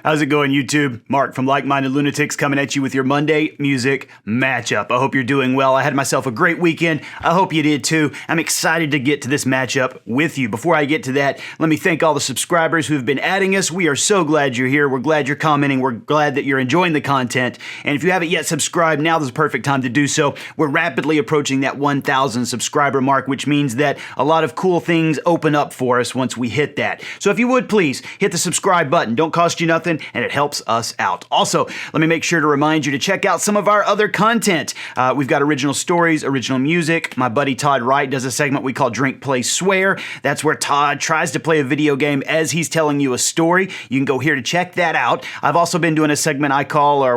How's it going, YouTube? Mark from Like-Minded Lunatics coming at you with your Monday music matchup. I hope you're doing well. I had myself a great weekend. I hope you did too. I'm excited to get to this matchup with you. Before I get to that, let me thank all the subscribers who have been adding us. We are so glad you're here. We're glad you're commenting. We're glad that you're enjoying the content. And if you haven't yet subscribed, now's the perfect time to do so. We're rapidly approaching that 1,000 subscriber mark, which means that a lot of cool things open up for us once we hit that. So if you would, please hit the subscribe button. Don't cost you nothing, and it helps us out. Also, let me make sure to remind you to check out some of our other content. We've got original stories, original music. My buddy Todd Wright does a segment we call Drink, Play, Swear. That's where Todd tries to play a video game as he's telling you a story. You can go here to check that out. I've also been doing a segment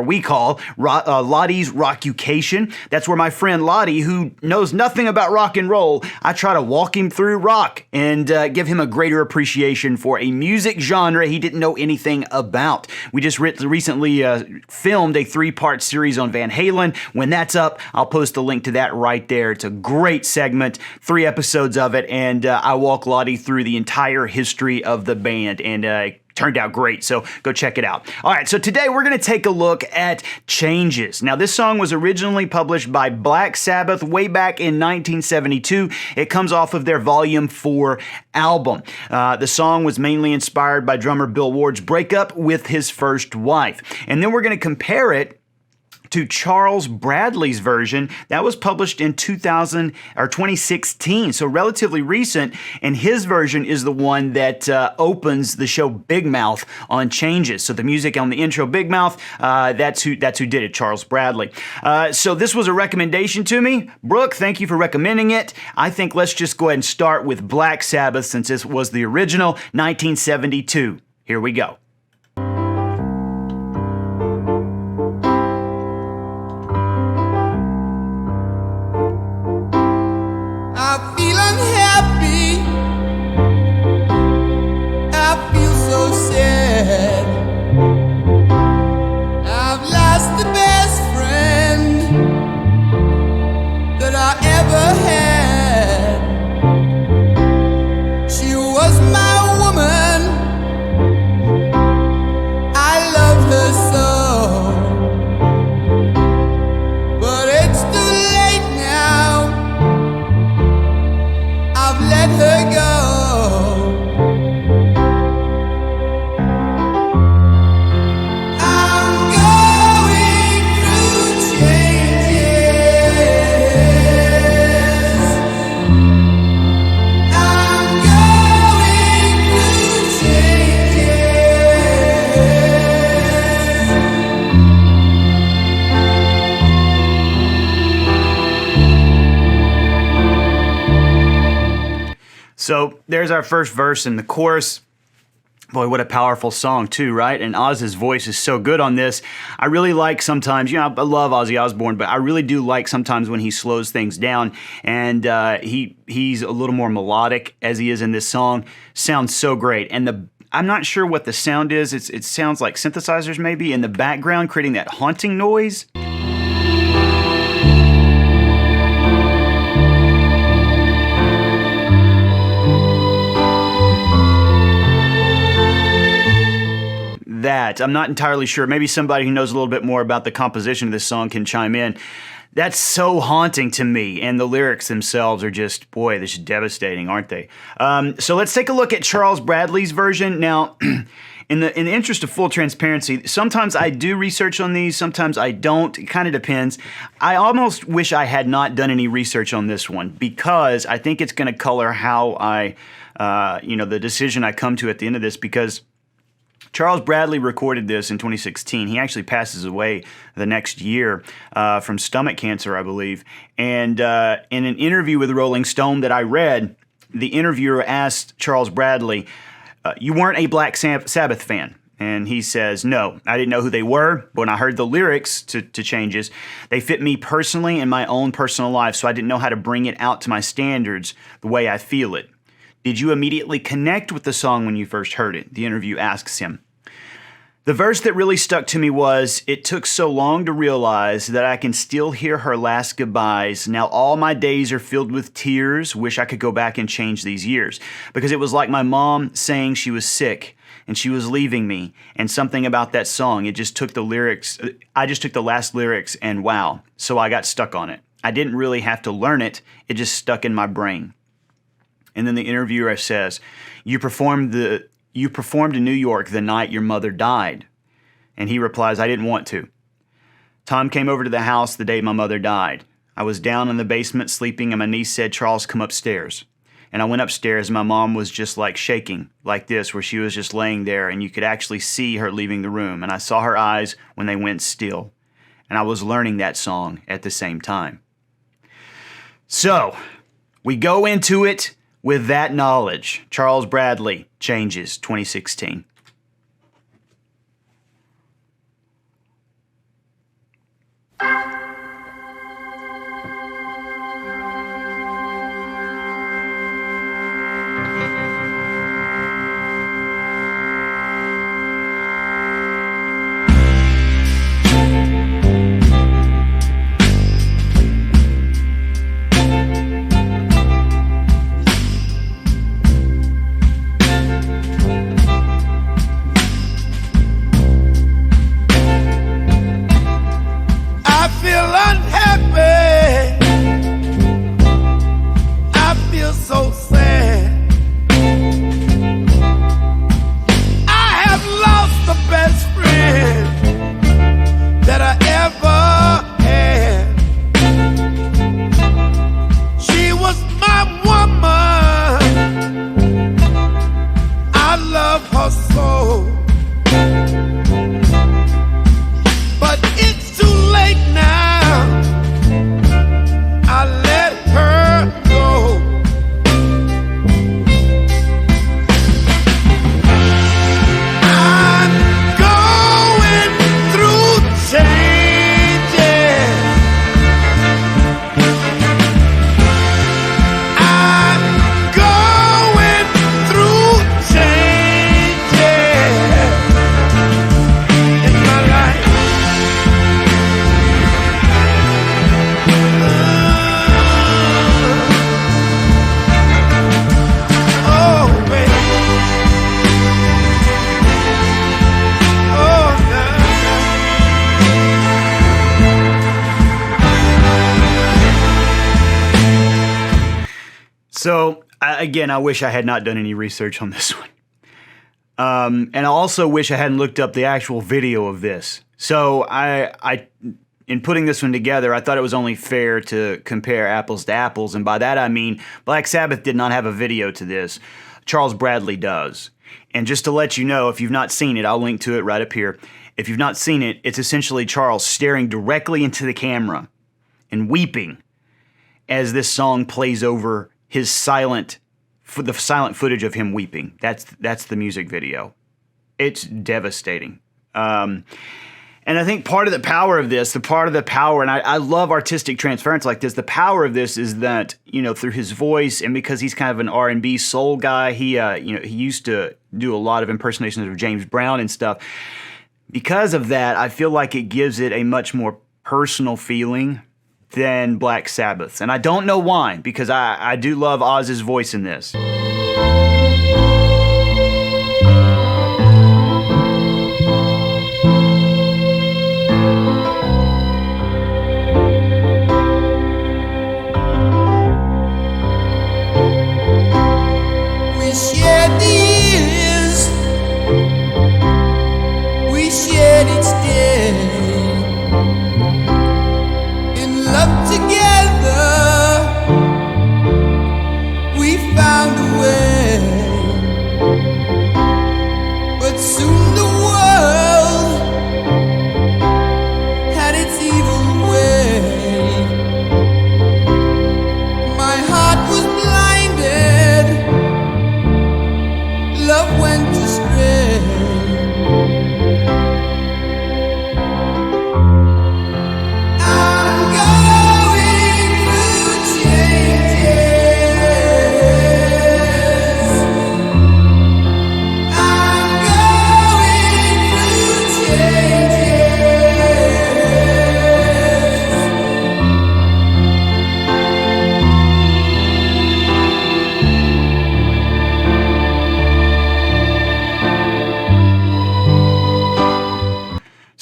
we call Lottie's Rockucation. That's where my friend Lottie, who knows nothing about rock and roll, I try to walk him through rock and give him a greater appreciation for a music genre he didn't know anything about. We just recently filmed a 3-part series on Van Halen. When that's up, I'll post a link to that right there. It's a great segment, 3 episodes of it, and I walk Lottie through the entire history of the band, and turned out great, so go check it out. All right, so today we're going to take a look at Changes. Now, this song was originally published by Black Sabbath way back in 1972. It comes off of their Volume 4 album. The song was mainly inspired by drummer Bill Ward's breakup with his first wife. And then we're going to compare it to Charles Bradley's version that was published in 2016, so relatively recent, and his version is the one that opens the show Big Mouth on Changes. So the music on the intro, Big Mouth, that's who did it, Charles Bradley. So this was a recommendation to me. Brooke, thank you for recommending it. I think let's just go ahead and start with Black Sabbath since this was the original, 1972. Here we go. So there's our first verse and the chorus. Boy, what a powerful song too, right? And Oz's voice is so good on this. I really like sometimes, I love Ozzy Osbourne, but I really do like sometimes when he slows things down, and he's a little more melodic as he is in this song. Sounds so great. And I'm not sure what the sound is. It sounds like synthesizers maybe in the background creating that haunting noise. That I'm not entirely sure. Maybe somebody who knows a little bit more about the composition of this song can chime in. That's so haunting to me, and the lyrics themselves are just, boy, they're just devastating, aren't they? So let's take a look at Charles Bradley's version. Now, in the interest of full transparency, sometimes I do research on these, sometimes I don't. It kind of depends. I almost wish I had not done any research on this one because I think it's going to color how the decision I come to at the end of this, because Charles Bradley recorded this in 2016. He actually passes away the next year from stomach cancer, I believe. And in an interview with Rolling Stone that I read, the interviewer asked Charles Bradley, you weren't a Black Sabbath fan? And he says, no, I didn't know who they were, but when I heard the lyrics to Changes, they fit me personally in my own personal life, so I didn't know how to bring it out to my standards the way I feel it. Did you immediately connect with the song when you first heard it? The interview asks him. The verse that really stuck to me was, "It took so long to realize that I can still hear her last goodbyes. Now all my days are filled with tears. Wish I could go back and change these years." Because it was like my mom saying she was sick and she was leaving me. And something about that song, it just took the lyrics. I just took the last lyrics and wow. So I got stuck on it. I didn't really have to learn it. It just stuck in my brain. And then the interviewer says, You performed in New York the night your mother died." And he replies, "I didn't want to. Tom came over to the house the day my mother died. I was down in the basement sleeping and my niece said, 'Charles, come upstairs.' And I went upstairs and my mom was just like shaking like this, where she was just laying there and you could actually see her leaving the room. And I saw her eyes when they went still. And I was learning that song at the same time." So we go into it with that knowledge. Charles Bradley, Changes, 2016. So, again, I wish I had not done any research on this one. And I also wish I hadn't looked up the actual video of this. So, in putting this one together, I thought it was only fair to compare apples to apples. And by that, I mean Black Sabbath did not have a video to this. Charles Bradley does. And just to let you know, if you've not seen it, I'll link to it right up here. If you've not seen it, it's essentially Charles staring directly into the camera and weeping as this song plays over his silent footage of him weeping. That's the music video. It's devastating. And I think part of the power of this, and I love artistic transference like this, the power of this is that, through his voice, and because he's kind of an R&B soul guy, he used to do a lot of impersonations of James Brown and stuff. Because of that, I feel like it gives it a much more personal feeling than Black Sabbath. And I don't know why, because I do love Oz's voice in this.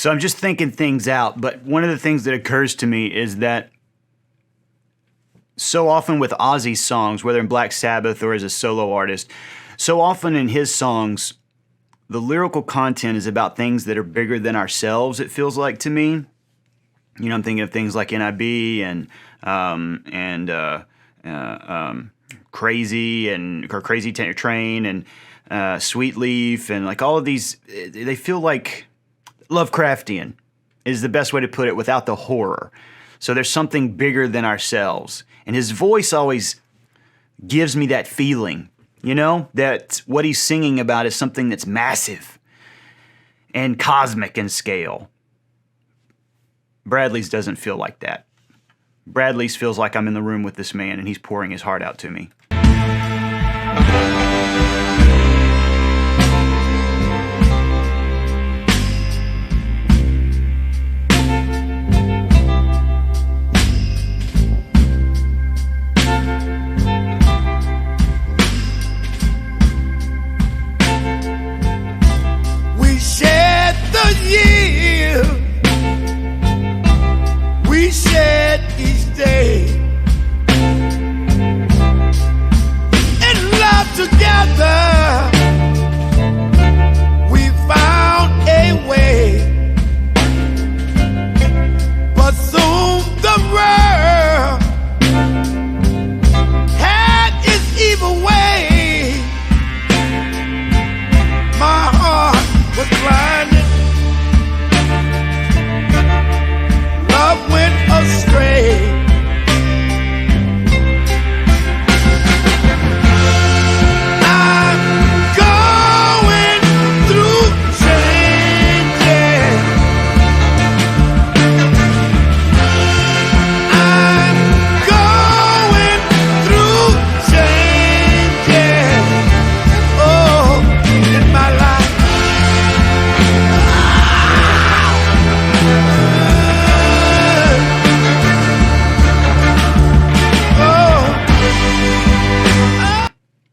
So I'm just thinking things out, but one of the things that occurs to me is that so often with Ozzy's songs, whether in Black Sabbath or as a solo artist, so often in his songs, the lyrical content is about things that are bigger than ourselves, it feels like to me. You know, I'm thinking of things like NIB and Crazy or Crazy Train and Sweet Leaf and like all of these, they feel like Lovecraftian is the best way to put it without the horror. So there's something bigger than ourselves. And his voice always gives me that feeling, you know, that what he's singing about is something that's massive and cosmic in scale. Bradley's doesn't feel like that. Bradley's feels like I'm in the room with this man and he's pouring his heart out to me. We shed the year, we shed each day, and love together, we found a way, but soon the world had its evil way. My heart was blinded, love went astray. I'm going through changes. I'm going through changes. Oh, in my life.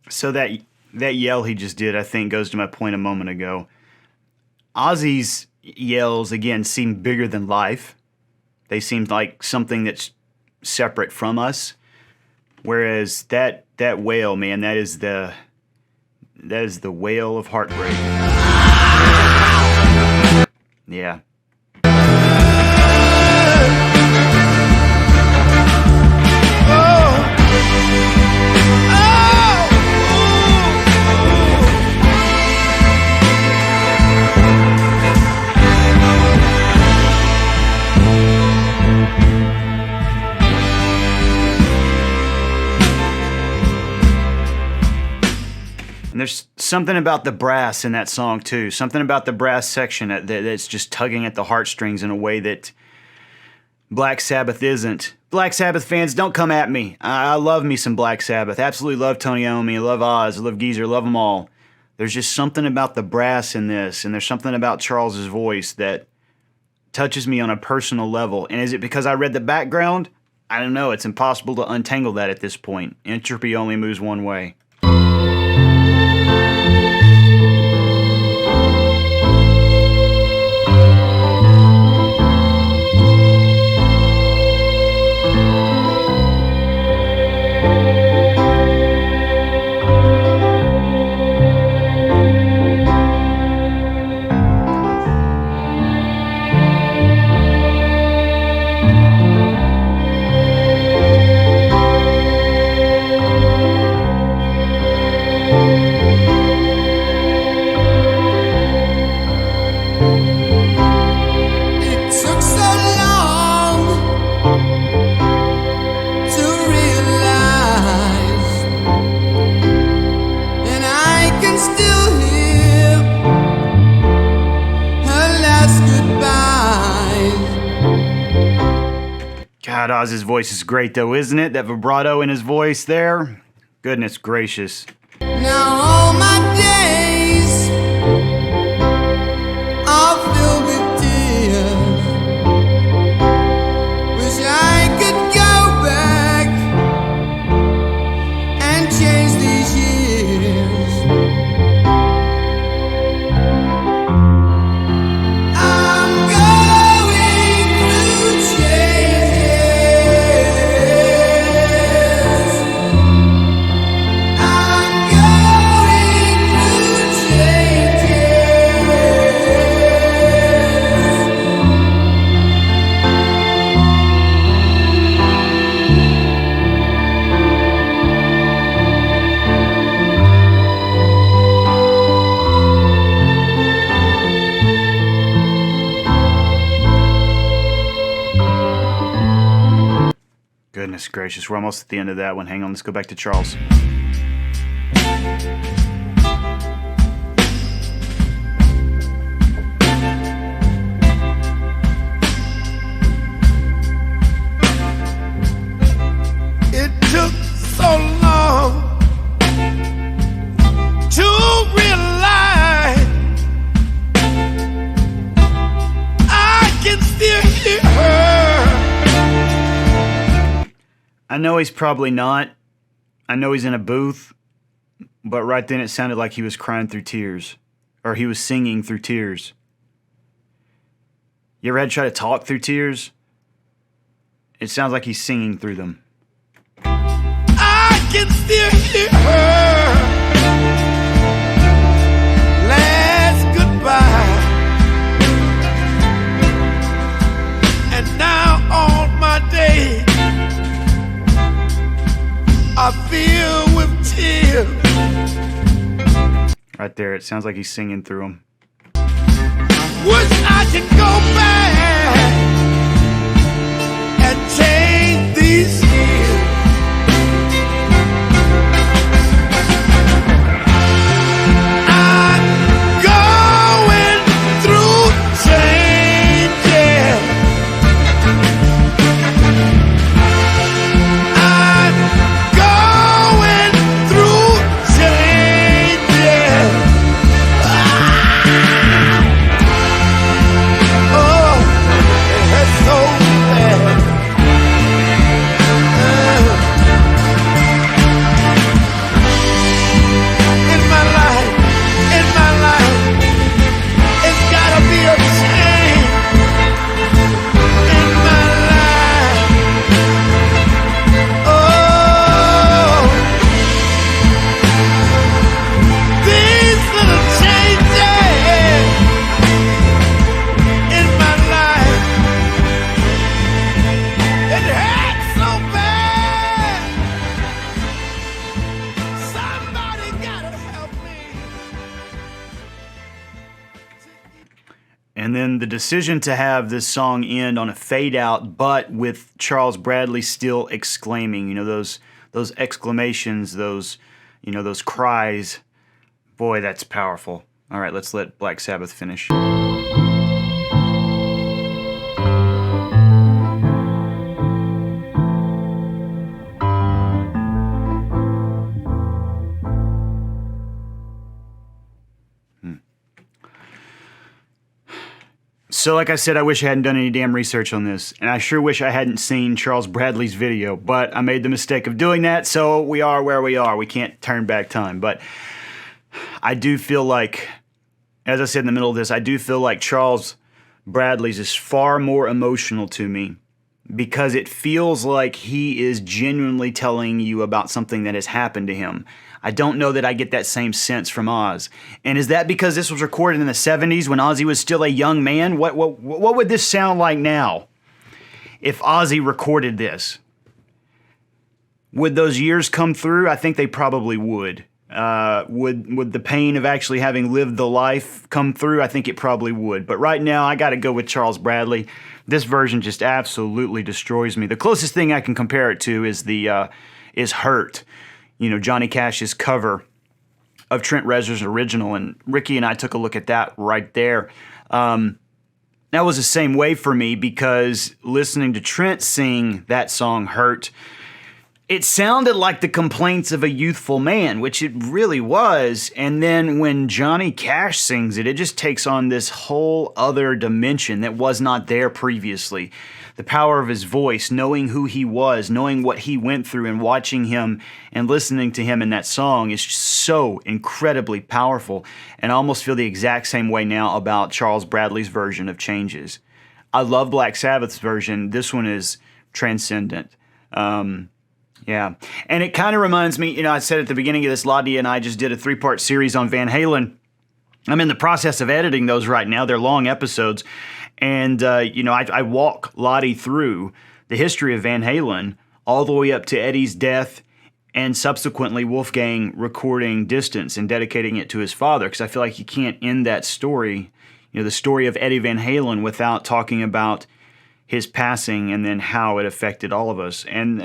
So that yell he just did, I think, goes to my point a moment ago. Ozzy's yells, again, seem bigger than life. They seem like something that's separate from us. Whereas that wail, man, that is the wail of heartbreak. Yeah. And there's something about the brass in that song, too. Something about the brass section that's just tugging at the heartstrings in a way that Black Sabbath isn't. Black Sabbath fans, don't come at me. I love me some Black Sabbath. Absolutely love Tony Iommi. I love Oz. I love Geezer. I love them all. There's just something about the brass in this, and there's something about Charles's voice that touches me on a personal level. And is it because I read the background? I don't know. It's impossible to untangle that at this point. Entropy only moves one way. God, Oz's voice is great though, isn't it? That vibrato in his voice there. Goodness gracious. Now all my days are filled with tears. Wish I could go back and change these years. I'm Goodness gracious, we're almost at the end of that one. Hang on, let's go back to Charles. It took so long to realize I can still hear her. I know he's probably not. I know he's in a booth, but right then it sounded like he was crying through tears, or he was singing through tears. You ever had to try to talk through tears? It sounds like he's singing through them. I can still hear her last goodbye. And now on my day I feel with tears. Right there, it sounds like he's singing through them. Wish I could go back and change these years. I'm going through changes. I'm going through changes. Oh, it's so bad. In my life, it's gotta be a change. In my life, oh, these little changes in my life, it hurts so bad. Somebody gotta help me. And then the decision to have this song end on a fade out, but with Charles Bradley still exclaiming, those exclamations, those cries. Boy, that's powerful. All right, let's let Black Sabbath finish. So like I said, I wish I hadn't done any damn research on this, and I sure wish I hadn't seen Charles Bradley's video, but I made the mistake of doing that, so we are where we are. We can't turn back time, but I do feel like, as I said in the middle of this, I do feel like Charles Bradley's is far more emotional to me because it feels like he is genuinely telling you about something that has happened to him. I don't know that I get that same sense from Oz. And is that because this was recorded in the 70s when Ozzy was still a young man? What would this sound like now if Ozzy recorded this? Would those years come through? I think they probably would. Would the pain of actually having lived the life come through? I think it probably would. But right now, I got to go with Charles Bradley. This version just absolutely destroys me. The closest thing I can compare it to is is Hurt. Johnny Cash's cover of Trent Reznor's original, and Ricky and I took a look at that right there. That was the same way for me because listening to Trent sing that song, Hurt, it sounded like the complaints of a youthful man, which it really was. And then when Johnny Cash sings it, it just takes on this whole other dimension that was not there previously. The power of his voice, knowing who he was, knowing what he went through, and watching him and listening to him in that song is so incredibly powerful. And I almost feel the exact same way now about Charles Bradley's version of Changes. I love Black Sabbath's version. This one is transcendent. Yeah. And it kind of reminds me, I said at the beginning of this, Ladia and I just did a 3-part series on Van Halen. I'm in the process of editing those right now. They're long episodes. And, I walk Lottie through the history of Van Halen all the way up to Eddie's death and subsequently Wolfgang recording Distance and dedicating it to his father, because I feel like you can't end that story, the story of Eddie Van Halen, without talking about his passing and then how it affected all of us. And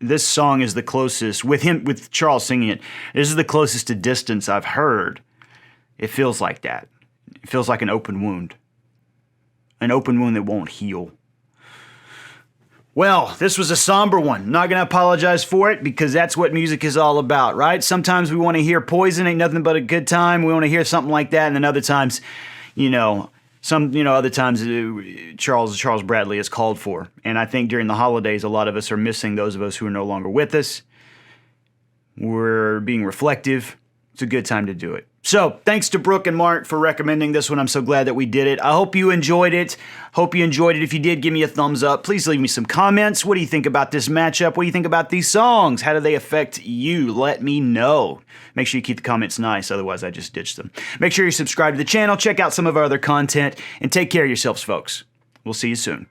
this song is the closest, with Charles singing it, this is the closest to distance I've heard. It feels like that. It feels like an open wound. An open wound that won't heal. Well, this was a somber one. Not going to apologize for it because that's what music is all about, right? Sometimes we want to hear Poison, Ain't Nothing But a Good Time. We want to hear something like that. And then other times, other times Charles Bradley is called for. And I think during the holidays, a lot of us are missing those of us who are no longer with us. We're being reflective. It's a good time to do it. So, thanks to Brooke and Mark for recommending this one. I'm so glad that we did it. I hope you enjoyed it. If you did, give me a thumbs up. Please leave me some comments. What do you think about this matchup? What do you think about these songs? How do they affect you? Let me know. Make sure you keep the comments nice, otherwise I just ditch them. Make sure you subscribe to the channel, check out some of our other content, and take care of yourselves, folks. We'll see you soon.